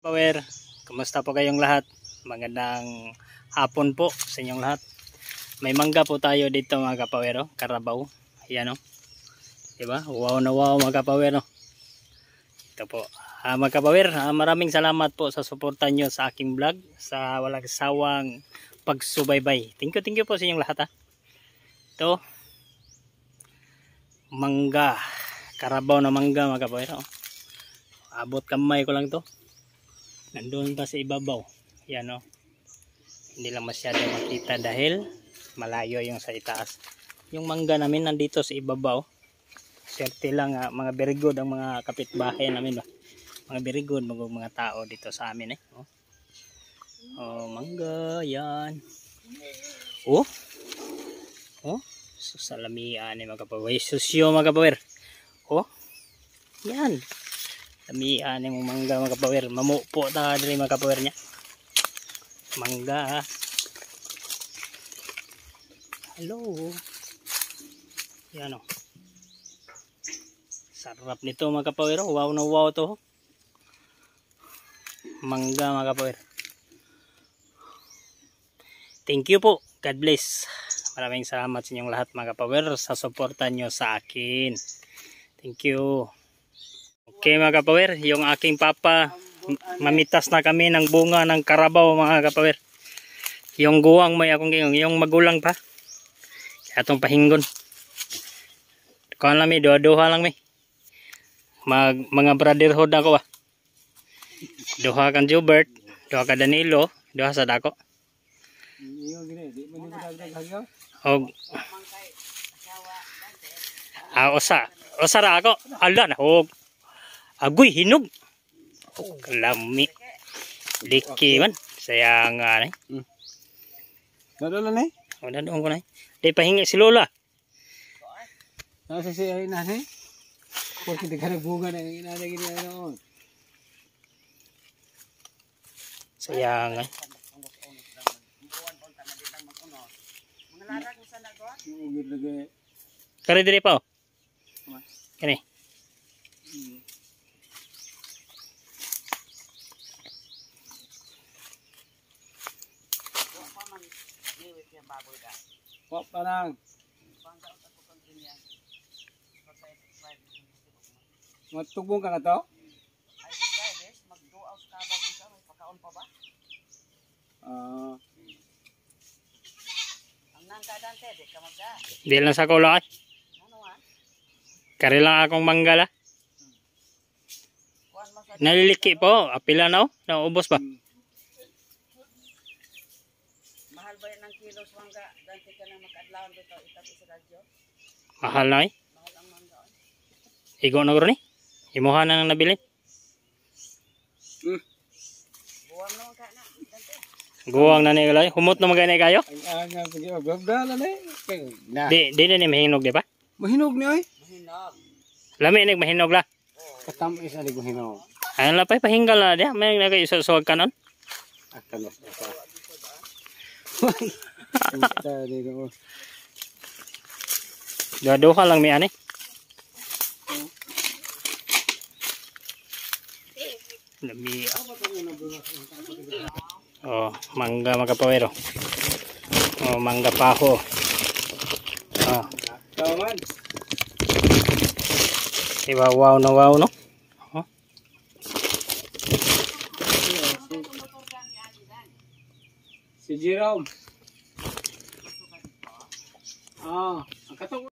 Power, kumusta po kayong lahat? Magandang hapon po sa inyong lahat. May mangga po tayo dito mga kapower, Carabao. Ayan o. Diba? Wow na wow mga kapower. Ito po. Mga kapower, maraming salamat po sa suporta nyo sa aking vlog. Sa walang sawang pagsubaybay. Thank you po sa inyong lahat. Ito. Mangga. Carabao na mangga mga kapower. Abot kamay ko lang to. Nandun pa sa ibabaw. Yan o. Hindi lang masyado makita dahil malayo yung sa itaas. Yung mangga namin nandito sa ibabaw. Swerte lang mga very good ang mga kapitbahay namin ba. Mga very good mga tao dito sa amin mangga yan. Oh. Salamian ni mga kapower. Susyo mga kapower. Yan. Lamian yung mangga mga kapower. Mamupo ta diri mga kapower nya. Mangga. Hello. Yan o. Sarap nito mga kapower. Wow na wow to. Mangga mga kapower. Thank you po. God bless. Maraming salamat sa inyong lahat mga kapower sa suporta nyo sa akin. Thank you. Okay mga kapower, yung aking papa, mamitas na kami ng bunga ng Carabao mga kapower. Yung guwang may akong yung magulang pa. Kaya itong pahinggon. Kuhan lang may, duha lang may. Mga brotherhood ako Duha kang Jubert, duha ka Danilo, duha sa dako. Osa ra ako. Ala na agoy hinog. Kalami. Liki man. Sayang nga nay. Dadala nay. Dadong ko nay. Di pahingi si Lola. Nasa siya na nay. Porque de cara bunga na inana gini ano. Sayang nga. Kari diri pa. Kani. Wap parang. Matubong ka na to? Di lang sa kulo ay. Kari lang akong manggala. Naliliki po. Apila na o. Naubos ba? Mahal ba yan ng kilos mangga? Dante ka na makadlawan dito. Itabi sa radyo. Mahal na eh. Mahal ang mangga. Igo na guro ni. Imuha na nang nabilin. Buwang naman ka na. Dante. Guwang na ni kalay. Humot na magana kayo? Ang nga pagi babdala nay. Di na ni mahinog di ba? Mahinog ni ay. Mahinog. Lami ni mahinog la. Katam isa di ko hinog. Ayun la pay pahinggal na dia. May nagayusog kanon. Akanos ito. Tadi ko. Duha lang mi ani. Lami. Mangga mga kapawero. Mangga paho. Kawan. Diba wow no? Si Jerome. Ang katong